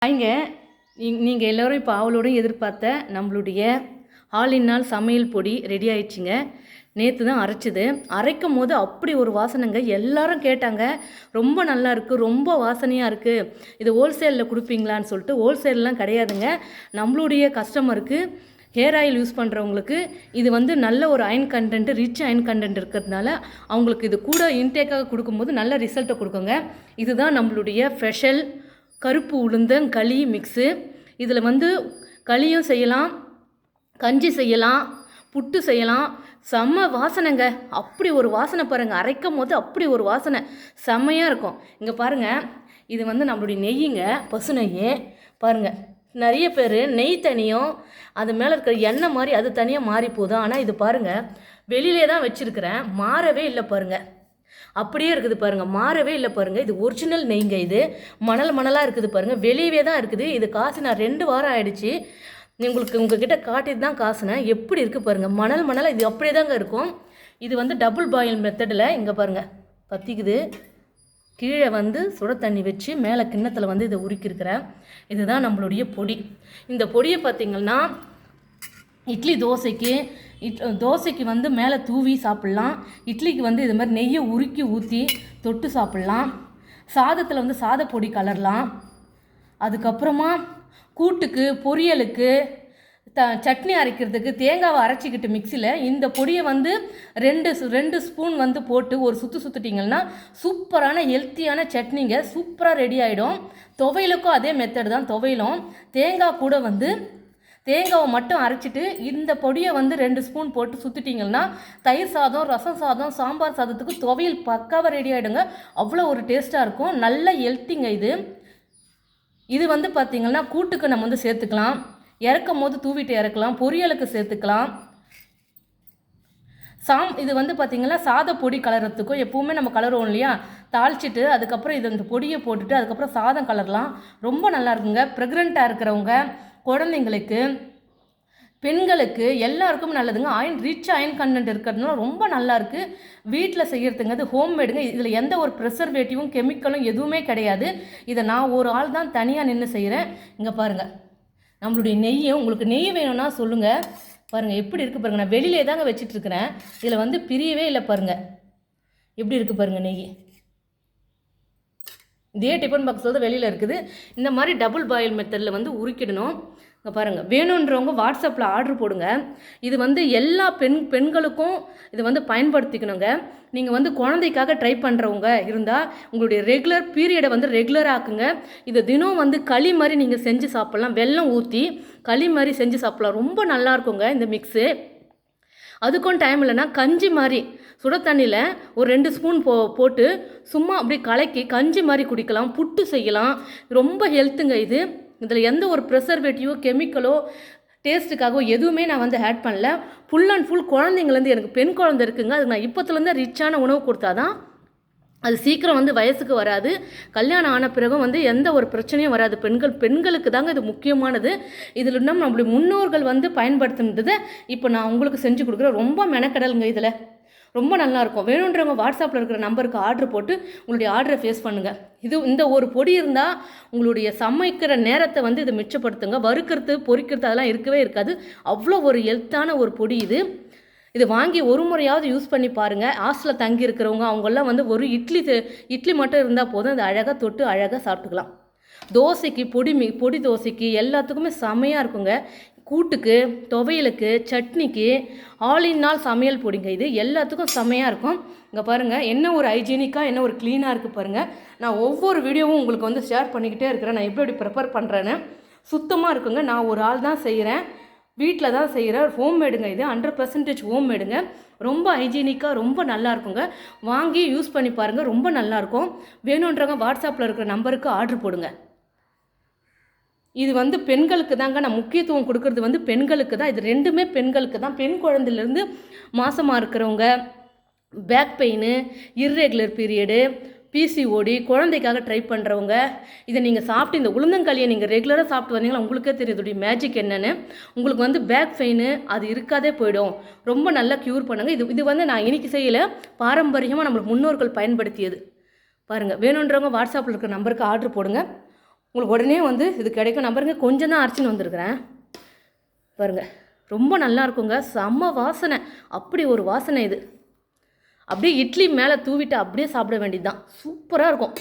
ஹாய்ங்க. நீங்கள் எல்லோரும் இப்போ ஆவலோடும் எதிர்பார்த்த நம்மளுடைய ஆல் இன் ஆல் சமையல் பொடி ரெடி ஆயிடுச்சுங்க. நேற்று தான் அரைச்சிது. அரைக்கும் போது அப்படி ஒரு வாசனைங்க. எல்லாரும் கேட்டாங்க, ரொம்ப நல்லா இருக்குது, ரொம்ப வாசனையாக இருக்குது, இது ஹோல்சேலில் கொடுப்பீங்களான்னு சொல்லிட்டு. ஹோல்சேல்லாம் கிடையாதுங்க. நம்மளுடைய கஸ்டமருக்கு ஹேர் ஆயில் யூஸ் பண்ணுறவங்களுக்கு இது வந்து நல்ல ஒரு iron content, rich iron content இருக்கிறதுனால அவங்களுக்கு இது கூட இன்டேக்காக கொடுக்கும்போது நல்ல ரிசல்ட்டை கொடுக்குங்க. இதுதான் நம்மளுடைய ஸ்பெஷல் கருப்பு உளுந்தங்களி மிக்ஸு. இதில் வந்து களியும் செய்யலாம், கஞ்சி செய்யலாம், புட்டு செய்யலாம். செம்ம வாசனைங்க. அப்படி ஒரு வாசனை பாருங்கள். அரைக்கும் போது அப்படி ஒரு வாசனை செம்மையாக இருக்கும். இங்கே பாருங்கள், இது வந்து நம்மளுடைய நெய்யுங்க, பசு நெய். பாருங்கள், நிறைய பேர் நெய் தனியும் அது மேலே இருக்கிற எண்ணெய் மாதிரி அது தனியாக மாறி போதும். ஆனால் இது பாருங்கள், வெளியிலே தான் வச்சுருக்கிறேன், மாறவே இல்லை பாருங்கள். அப்படியே இருக்குது பாருங்கள், மாறவே இல்லை பாருங்கள். இது ஒரிஜினல் நெய்ங்க. இது மணலாக இருக்குது பாருங்கள், வெளியவே தான் இருக்குது. இது காசு நான் 2 வாரம் ஆகிடுச்சு. உங்ககிட்ட காட்டிட்டு தான் காசுனேன். எப்படி இருக்குது பாருங்கள், மணலாக இது அப்படியே தாங்க இருக்கும். இது வந்து டபுள் பாயில் மெத்தடில். இங்கே பாருங்கள், பற்றிக்குது. கீழே வந்து சுட தண்ணி வச்சு மேலே கிண்ணத்தில் வந்து இதை உருக்கியிருக்கிறேன். இதுதான் நம்மளுடைய பொடி. இந்த பொடியை பார்த்திங்கன்னா இட்லி தோசைக்கு வந்து மேலே தூவி சாப்பிட்லாம். இட்லிக்கு வந்து இது மாதிரி நெய்யை உருக்கி ஊற்றி தொட்டு சாப்பிட்லாம். சாதத்தில் வந்து சாதப்பொடி கலரலாம். அதுக்கப்புறமா கூட்டுக்கு, பொரியலுக்கு, சட்னி அரைக்கிறதுக்கு தேங்காவை அரைச்சிக்கிட்டு மிக்சியில் இந்த பொடியை வந்து ரெண்டு ஸ்பூன் வந்து போட்டு ஒரு சுற்றிட்டிங்கன்னா சூப்பரான ஹெல்த்தியான சட்னிங்க சூப்பராக ரெடி ஆகிடும். துவையலுக்கும் அதே மெத்தட் தான். துவையலும் தேங்காய் கூட வந்து தேங்காவை மட்டும் அரைச்சிட்டு இந்த பொடியை வந்து 2 ஸ்பூன் போட்டு சுற்றிட்டிங்கன்னா தயிர் சாதம், ரசம் சாதம், சாம்பார் சாதத்துக்கு துவையல் பக்காவாக ரெடி ஆகிடுங்க. அவ்வளோ ஒரு டேஸ்ட்டாக இருக்கும். நல்ல ஹெல்த்திங்க இது. இது வந்து பார்த்திங்கன்னா கூட்டுக்கு நம்ம வந்து சேர்த்துக்கலாம், இறக்கும் போது தூவிட்டு இறக்கலாம், பொரியலுக்கு சேர்த்துக்கலாம். இது வந்து பார்த்திங்கன்னா சாத பொடி கலரத்துக்கும் எப்போவுமே நம்ம கலருவோம் இல்லையா, தாளிச்சிட்டு அதுக்கப்புறம் இது இந்த பொடியை போட்டுட்டு அதுக்கப்புறம் சாதம் கலரலாம். ரொம்ப நல்லா இருக்குங்க. ப்ரெக்னெண்ட்டாக இருக்கிறவங்க, குழந்தைங்களுக்கு, பெண்களுக்கு எல்லாருக்கும் நல்லதுங்க. ரிச் அயன் கண்டென்ட் இருக்கிறதுனால ரொம்ப நல்லாயிருக்கு. வீட்டில் செய்கிறதுங்க. அது ஹோம்மேடுங்க. இதில் எந்த ஒரு ப்ரிசர்வேட்டிவும் கெமிக்கலும் எதுவுமே கிடையாது. இதை நான் ஒரு ஆள் தான் தனியாக நின்று செய்கிறேன். இங்கே பாருங்கள், நம்மளுடைய நெய்யும். உங்களுக்கு நெய் வேணும்னா சொல்லுங்கள். பாருங்கள் எப்படி இருக்குது பாருங்கள். நான் வெளியிலே தாங்க வச்சிட்ருக்கிறேன். இதில் வந்து பிரியவே இல்லை பாருங்கள். எப்படி இருக்குது பாருங்கள் நெய். இதே டிஃபன் பாக்ஸில் தான் வெளியில் இருக்குது. இந்த மாதிரி டபுள் பாயில் மெத்தடில் வந்து உருக்கிடணும். இங்கே பாருங்கள், வேணுன்றவங்க வாட்ஸ்அப்பில் ஆர்டர் போடுங்க. இது வந்து எல்லா பெண்களுக்கும் இது வந்து பயன்படுத்திக்கணுங்க. நீங்கள் வந்து குழந்தைக்காக ட்ரை பண்ணுறவங்க இருந்தால் உங்களுடைய ரெகுலர் பீரியடை வந்து ரெகுலராக ஆக்குங்க. இதை தினம் வந்து களி மாதிரி நீங்கள் செஞ்சு சாப்பிட்லாம். வெல்லம் ஊற்றி களி மாதிரி செஞ்சு சாப்பிட்லாம். ரொம்ப நல்லாயிருக்குங்க இந்த மிக்ஸு. அதுக்கும் டைம் இல்லைன்னா கஞ்சி மாதிரி சுட தண்ணியில் ஒரு 2 ஸ்பூன் போட்டு சும்மா அப்படி கலக்கி கஞ்சி மாதிரி குடிக்கலாம். புட்டு செய்யலாம். ரொம்ப ஹெல்த்துங்க இது. இதில் எந்த ஒரு ப்ரிசர்வேட்டிவோ கெமிக்கலோ டேஸ்ட்டுக்காகவோ எதுவுமே நான் வந்து ஆட் பண்ணல. ஃபுல் அண்ட் ஃபுல் குழந்தைங்கலேருந்து, எனக்கு பெண் குழந்தை இருக்குங்க, அதுக்கு நான் இப்போத்துலேருந்து ரிச்சான உணவு கொடுத்தா தான் அது சீக்கிரம் வந்து வயசுக்கு வராது. கல்யாணம் ஆன பிறகும் வந்து எந்த ஒரு பிரச்சனையும் வராது. பெண்களுக்கு தாங்க இது முக்கியமானது. இதில் இன்னும் நம்மளுடைய முன்னோர்கள் வந்து பயன்படுத்துனதை இப்போ நான் உங்களுக்கு செஞ்சு கொடுக்குறேன். ரொம்ப மெனக்கடலுங்க. இதில் ரொம்ப நல்லாயிருக்கும். வேணுன்றவங்க வாட்ஸ்அப்பில் இருக்கிற நம்பருக்கு ஆர்டர் போட்டு உங்களுடைய ஆர்டரை ஃபேஸ் பண்ணுங்கள். இந்த ஒரு பொடி இருந்தால் உங்களுடைய சமைக்கிற நேரத்தை வந்து இதை மிச்சப்படுத்துங்க. வறுக்கிறது, பொரிக்கிறது அதெல்லாம் இருக்கவே இருக்காது. அவ்வளோ ஒரு ஹெல்த்தான ஒரு பொடி இது. இது வாங்கி ஒரு முறையாவது யூஸ் பண்ணி பாருங்கள். ஹாஸ்டலில் தங்கி இருக்கிறவங்க அவங்கெல்லாம் வந்து ஒரு இட்லி மட்டும் இருந்தால் போதும், அது அழகாக தொட்டு அழகாக சாப்பிட்டுக்கலாம். தோசைக்கு, பொடி தோசைக்கு எல்லாத்துக்குமே செமையாக இருக்குங்க. கூட்டுக்கு, துவையலுக்கு, சட்னிக்கு, ஆல் இன் ஆல் சமையல் பொடிங்க. இது எல்லாத்துக்கும் செமையாக இருக்கும். இங்கே பாருங்கள், என்ன ஒரு ஹைஜீனிக்காக, என்ன ஒரு க்ளீனாக இருக்குது பாருங்கள். நான் ஒவ்வொரு வீடியோவும் உங்களுக்கு வந்து ஷேர் பண்ணிக்கிட்டே இருக்கிறேன். நான் எப்படி ப்ரிப்பேர் பண்ணுறேன்னு சுத்தமாக இருக்குங்க. நான் ஒரு ஆள் தான் செய்கிறேன், வீட்டில் தான் செய்கிறேன். ஹோம்மேடுங்க. இது 100% ஹோம்மேடுங்க. ரொம்ப ஹைஜீனிக்காக ரொம்ப நல்லா இருக்குங்க. வாங்கி யூஸ் பண்ணி பாருங்கள். ரொம்ப நல்லாயிருக்கும். வேணுன்றவங்க வாட்ஸ்அப்பில் இருக்கிற நம்பருக்கு ஆர்டர் போடுங்க. இது வந்து பெண்களுக்கு தாங்க நான் முக்கியத்துவம் கொடுக்கறது. வந்து பெண்களுக்கு தான். இது ரெண்டுமே பெண்களுக்கு தான். பெண் குழந்தையிலேருந்து மாசமாக இருக்கிறவங்க, back pain, irregular period, PCOD, குழந்தைக்காக ட்ரை பண்ணுறவங்க இதை நீங்கள் சாப்பிட்டு இந்த உளுந்தங்களியை நீங்கள் ரெகுலராக சாப்பிட்டு வந்தீங்கன்னா உங்களுக்கே தெரியுதுடைய மேஜிக் என்னென்னு. உங்களுக்கு வந்து பேக் பெயின் அது இருக்காதே போயிடும். ரொம்ப நல்லா க்யூர் பண்ணுங்கள். இது வந்து நான் இன்னைக்கு செய்யலை, பாரம்பரியமாக நம்மளுக்கு முன்னோர்கள் பயன்படுத்தியது. பாருங்கள், வேணுன்றவங்க வாட்ஸ்அப்பில் இருக்கிற நம்பருக்கு ஆர்டர் போடுங்க. உங்களுக்கு உடனே வந்து இது கிடைக்கும். நான் பாருங்க கொஞ்சம் தான் அரைச்சின்னு வந்திருக்கிறேன். பாருங்கள் ரொம்ப நல்லா இருக்குங்க. செம்ம வாசனை, அப்படி ஒரு வாசனை இது. அப்படியே இட்லி மேலே தூவிட்டு அப்படியே சாப்பிட வேண்டியது தான். சூப்பராக இருக்கும்.